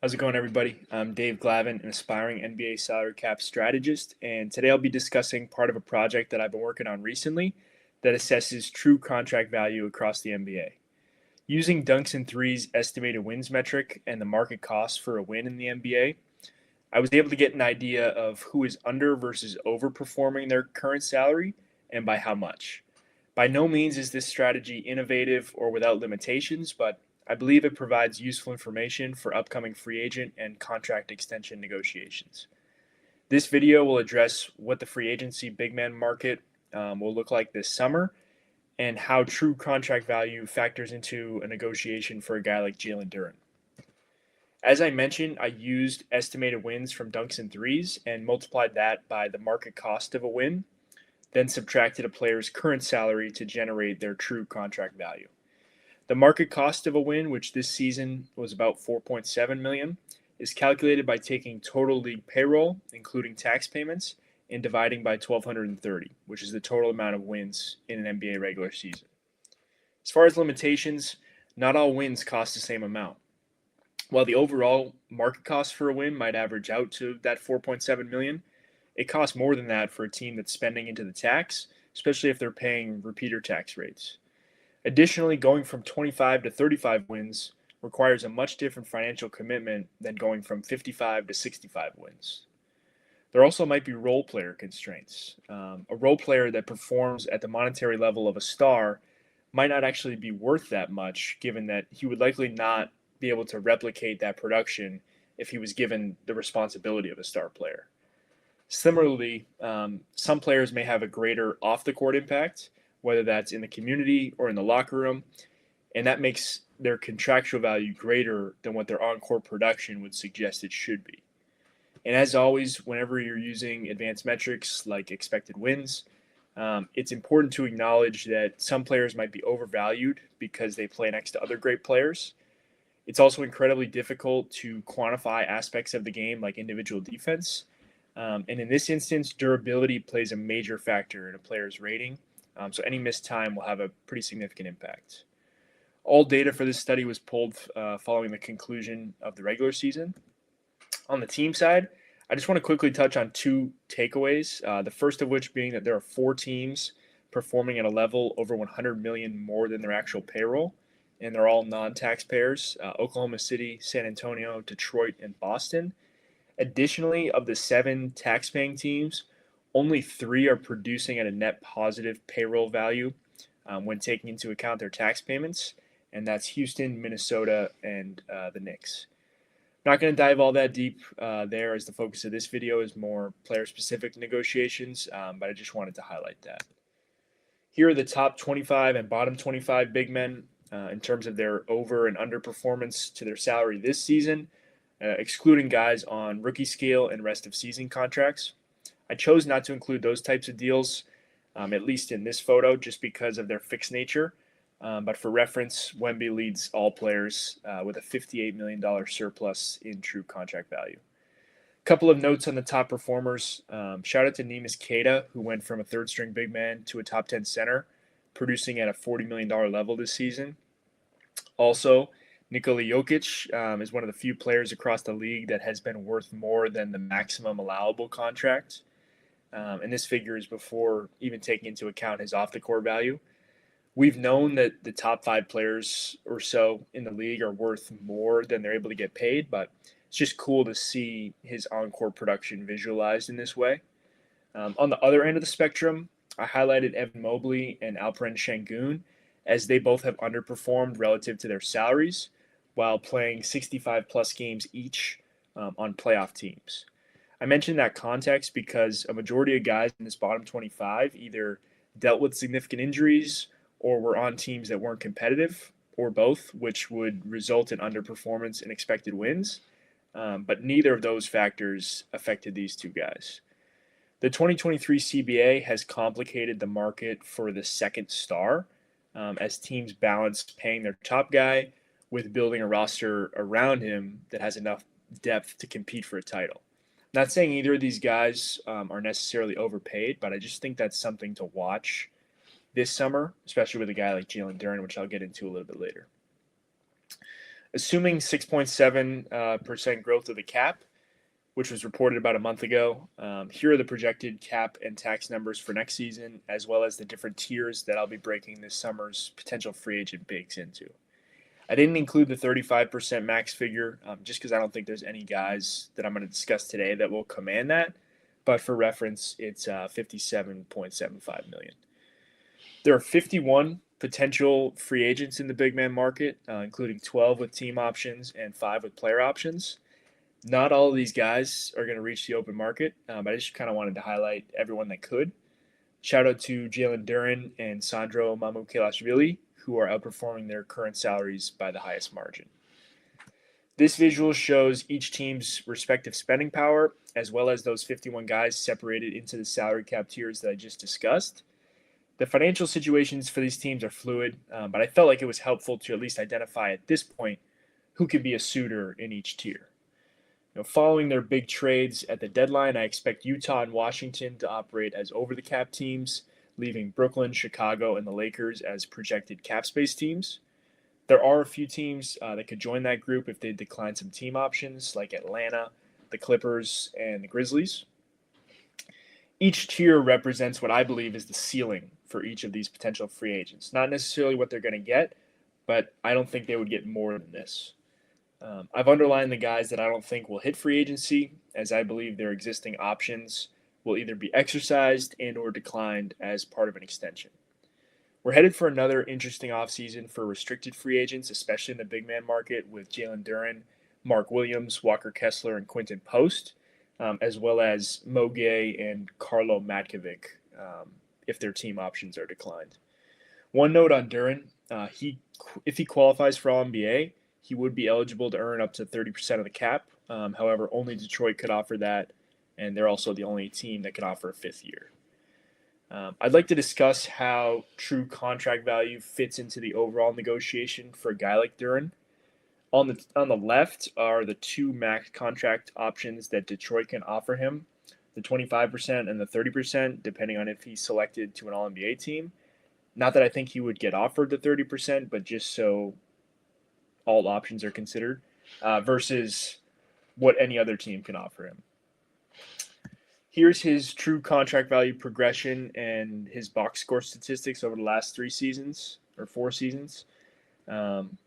How's it going, everybody? I'm Dave Glavin, an aspiring NBA salary cap strategist, and today I'll be discussing part of a project that I've been working on recently that assesses true contract value across the NBA. Using Dunks and Threes estimated wins metric and the market cost for a win in the NBA, I was able to get an idea of who is under versus overperforming their current salary and by how much. By no means is this strategy innovative or without limitations, but I believe it provides useful information for upcoming free agent and contract extension negotiations. This video will address what the free agency big man market will look like this summer and how true contract value factors into a negotiation for a guy like Jalen Duren. As I mentioned, I used estimated wins from Dunks and Threes and multiplied that by the market cost of a win, then subtracted a player's current salary to generate their true contract value. The market cost of a win, which this season was about $4.7 million, is calculated by taking total league payroll, including tax payments, and dividing by 1,230, which is the total amount of wins in an NBA regular season. As far as limitations, not all wins cost the same amount. While the overall market cost for a win might average out to that $4.7 million, it costs more than that for a team that's spending into the tax, especially if they're paying repeater tax rates. Additionally, going from 25 to 35 wins requires a much different financial commitment than going from 55 to 65 wins. There also might be role player constraints. A role player that performs at the monetary level of a star might not actually be worth that much, given that he would likely not be able to replicate that production if he was given the responsibility of a star player. Similarly, some players may have a greater off-the-court impact, whether that's in the community or in the locker room, and that makes their contractual value greater than what their on-court production would suggest it should be. And as always, whenever you're using advanced metrics like expected wins, it's important to acknowledge that some players might be overvalued because they play next to other great players. It's also incredibly difficult to quantify aspects of the game like individual defense. And in this instance, durability plays a major factor in a player's rating. So any missed time will have a pretty significant impact. All data for this study was pulled following the conclusion of the regular season. On the team side, I just want to quickly touch on two takeaways. The first of which being that there are 4 teams performing at a level over 100 million more than their actual payroll, and they're all non-taxpayers: Oklahoma City, San Antonio, Detroit, and Boston. Additionally, of the 7 tax-paying teams, only 3 are producing at a net positive payroll value when taking into account their tax payments, and that's Houston, Minnesota, and the Knicks. Not going to dive all that deep there, as the focus of this video is more player-specific negotiations, but I just wanted to highlight that. Here are the top 25 and bottom 25 big men in terms of their over and under performance to their salary this season, excluding guys on rookie scale and rest of season contracts. I chose not to include those types of deals, at least in this photo, just because of their fixed nature. But for reference, Wemby leads all players with a $58 million surplus in true contract value. A couple of notes on the top performers. Shout out to Neemias Queta, who went from a third-string big man to a top 10 center, producing at a $40 million level this season. Also, Nikola Jokic is one of the few players across the league that has been worth more than the maximum allowable contract. And this figure is before even taking into account his off-the-court value. We've known that the top 5 players or so in the league are worth more than they're able to get paid, but it's just cool to see his on-court production visualized in this way. On the other end of the spectrum, I highlighted Evan Mobley and Alperen Şengün, as they both have underperformed relative to their salaries while playing 65-plus games each on playoff teams. I mentioned that context because a majority of guys in this bottom 25 either dealt with significant injuries or were on teams that weren't competitive, or both, which would result in underperformance and expected wins. But neither of those factors affected these two guys. The 2023 CBA has complicated the market for the second star, as teams balance paying their top guy with building a roster around him that has enough depth to compete for a title. Not saying either of these guys are necessarily overpaid, but I just think that's something to watch this summer, especially with a guy like Jalen Duren, which I'll get into a little bit later. Assuming 6.7% growth of the cap, which was reported about a month ago, here are the projected cap and tax numbers for next season, as well as the different tiers that I'll be breaking this summer's potential free agent bigs into. I didn't include the 35% max figure just because I don't think there's any guys that I'm going to discuss today that will command that. But for reference, it's 57.75 million. There are 51 potential free agents in the big man market, including 12 with team options and 5 with player options. Not all of these guys are going to reach the open market, but I just kind of wanted to highlight everyone that could. Shout out to Jalen Duren and Sandro Mamukelashvili, who are outperforming their current salaries by the highest margin. This visual shows each team's respective spending power, as well as those 51 guys separated into the salary cap tiers that I just discussed. The financial situations for these teams are fluid, but I felt like it was helpful to at least identify at this point who could be a suitor in each tier. Following their big trades at the deadline, I expect Utah and Washington to operate as over-the-cap teams, leaving Brooklyn, Chicago, and the Lakers as projected cap space teams. There are a few teams that could join that group if they decline some team options, like Atlanta, the Clippers, and the Grizzlies. Each tier represents what I believe is the ceiling for each of these potential free agents. Not necessarily what they're going to get, but I don't think they would get more than this. I've underlined the guys that I don't think will hit free agency, as I believe their existing options will either be exercised and or declined as part of an extension. We're headed for another interesting offseason for restricted free agents, especially in the big man market with Jalen Duren, Mark Williams, Walker Kessler, and Quinton Post, as well as Mo Gay and Carlo Matkovic if their team options are declined. One note on Duren, if he qualifies for All-NBA, he would be eligible to earn up to 30% of the cap. However, only Detroit could offer that, and they're also the only team that can offer a fifth year. I'd like to discuss how true contract value fits into the overall negotiation for a guy like Duren. On the left are the two max contract options that Detroit can offer him, the 25% and the 30%, depending on if he's selected to an All-NBA team. Not that I think he would get offered the 30%, but just so all options are considered, versus what any other team can offer him. Here's his true contract value progression and his box score statistics over the last 4 seasons,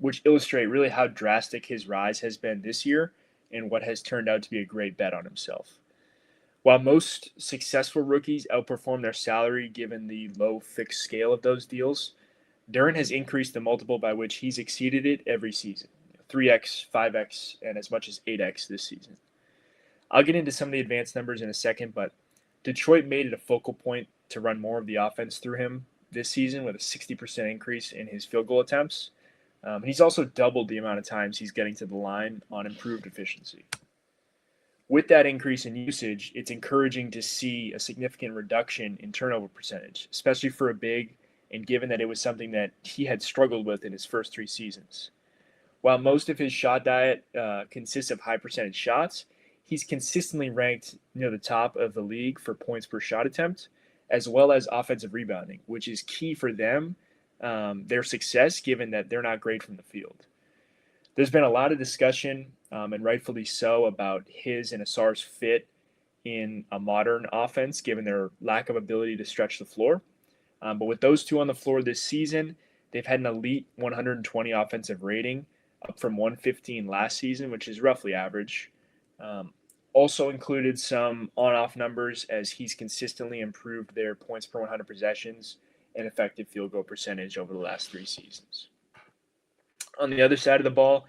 which illustrate really how drastic his rise has been this year and what has turned out to be a great bet on himself. While most successful rookies outperform their salary given the low fixed scale of those deals, Duren has increased the multiple by which he's exceeded it every season, 3x, 5x, and as much as 8x this season. I'll get into some of the advanced numbers in a second, but Detroit made it a focal point to run more of the offense through him this season with a 60% increase in his field goal attempts. He's also doubled the amount of times he's getting to the line on improved efficiency. With that increase in usage, it's encouraging to see a significant reduction in turnover percentage, especially for a big, and given that it was something that he had struggled with in his first 3 seasons. While most of his shot diet consists of high percentage shots, he's consistently ranked near the top of the league for points per shot attempt, as well as offensive rebounding, which is key for them, their success, given that they're not great from the field. There's been a lot of discussion, and rightfully so, about his and Asar's fit in a modern offense, given their lack of ability to stretch the floor. But with those two on the floor this season, they've had an elite 120 offensive rating, up from 115 last season, which is roughly average. Also included some on-off numbers as he's consistently improved their points per 100 possessions and effective field goal percentage over the last 3 seasons. On the other side of the ball,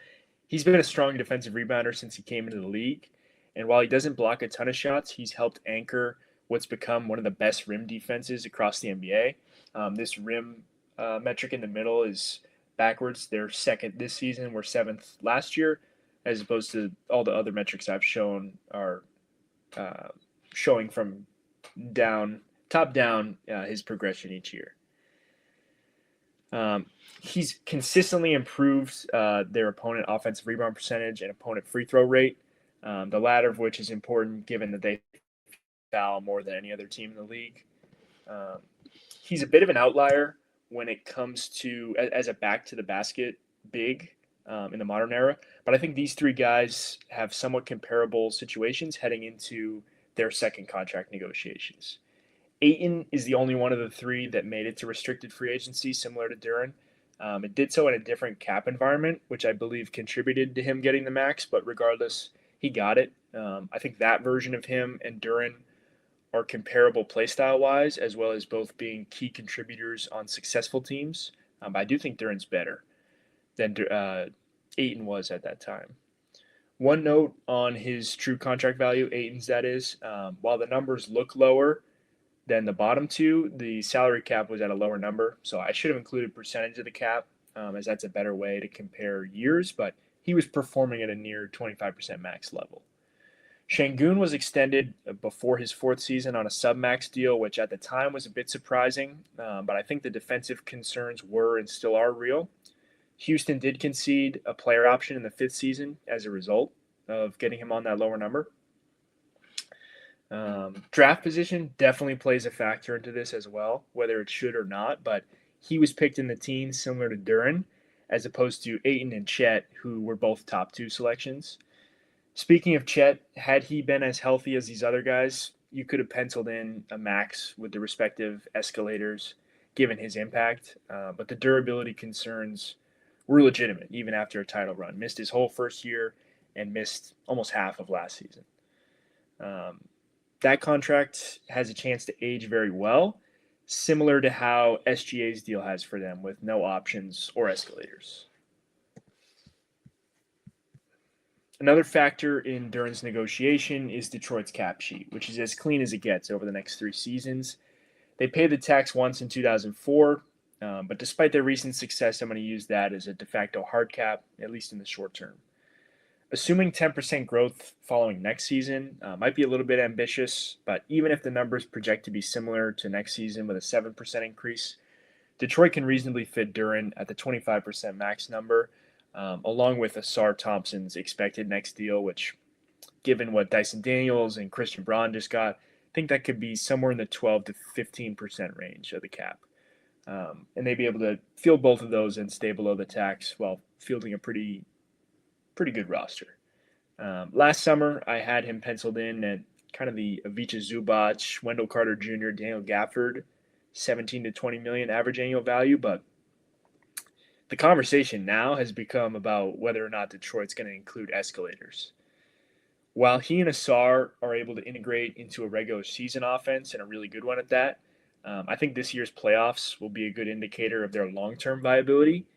he's been a strong defensive rebounder since he came into the league. And while he doesn't block a ton of shots, he's helped anchor what's become one of the best rim defenses across the NBA. This rim metric in the middle is backwards. They're second this season. We're 7th last year, as opposed to all the other metrics I've shown are showing from top down his progression each year. He's consistently improved their opponent offensive rebound percentage and opponent free throw rate, the latter of which is important given that they foul more than any other team in the league. He's a bit of an outlier when it comes to as a back to the basket big. in the modern era. But I think these three guys have somewhat comparable situations heading into their second contract negotiations. Ayton is the only one of the three that made it to restricted free agency, similar to Duren. It did so in a different cap environment, which I believe contributed to him getting the max, but regardless, he got it. I think that version of him and Duren are comparable playstyle wise, as well as both being key contributors on successful teams. But I do think Duren's better than Ayton was at that time. One note on his true contract value, Ayton's that is, while the numbers look lower than the bottom two, the salary cap was at a lower number. So I should have included percentage of the cap, as that's a better way to compare years, but he was performing at a near 25% max level. Şengün was extended before his fourth season on a sub-max deal, which at the time was a bit surprising, but I think the defensive concerns were and still are real. Houston did concede a player option in the fifth season as a result of getting him on that lower number. Draft position definitely plays a factor into this as well, whether it should or not, but he was picked in the teens similar to Duren, as opposed to Ayton and Chet, who were both top two selections. Speaking of Chet, had he been as healthy as these other guys, you could have penciled in a max with the respective escalators given his impact, but the durability concerns were legitimate even after a title run. Missed his whole first year and missed almost half of last season. That contract has a chance to age very well, similar to how SGA's deal has for them with no options or escalators. Another factor in Duren's negotiation is Detroit's cap sheet, which is as clean as it gets over the next three seasons. They paid the tax once in 2004, but despite their recent success, I'm going to use that as a de facto hard cap, at least in the short term. Assuming 10% growth following next season might be a little bit ambitious, but even if the numbers project to be similar to next season with a 7% increase, Detroit can reasonably fit Duren at the 25% max number, along with Asar Thompson's expected next deal, which, given what Dyson Daniels and Christian Braun just got, I think that could be somewhere in the 12 to 15% range of the cap. And they'd be able to field both of those and stay below the tax while fielding a pretty good roster. Last summer, I had him penciled in at kind of the Ivica Zubac, Wendell Carter Jr., Daniel Gafford, 17 to 20 million average annual value, but the conversation now has become about whether or not Detroit's going to include escalators. While he and Asar are able to integrate into a regular season offense, and a really good one at that, I think this year's playoffs will be a good indicator of their long-term viability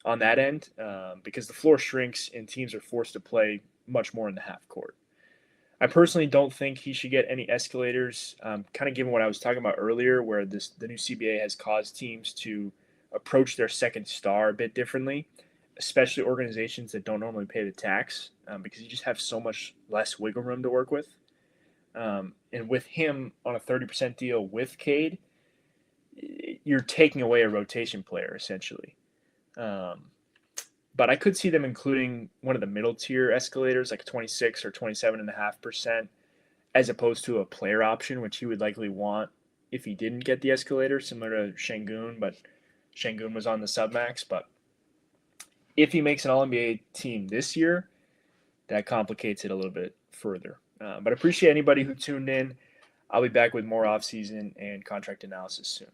on that end, because the floor shrinks and teams are forced to play much more in the half court. I personally don't think he should get any escalators, kind of given what I was talking about earlier, where the new CBA has caused teams to approach their second star a bit differently, especially organizations that don't normally pay the tax, because you just have so much less wiggle room to work with. And with him on a 30% deal with Cade, you're taking away a rotation player, essentially. But I could see them including one of the middle tier escalators, like 26 or 27.5%, as opposed to a player option, which he would likely want if he didn't get the escalator, similar to Şengün, but Şengün was on the submax. But if he makes an All-NBA team this year, that complicates it a little bit further. But I appreciate anybody who tuned in. I'll be back with more offseason and contract analysis soon.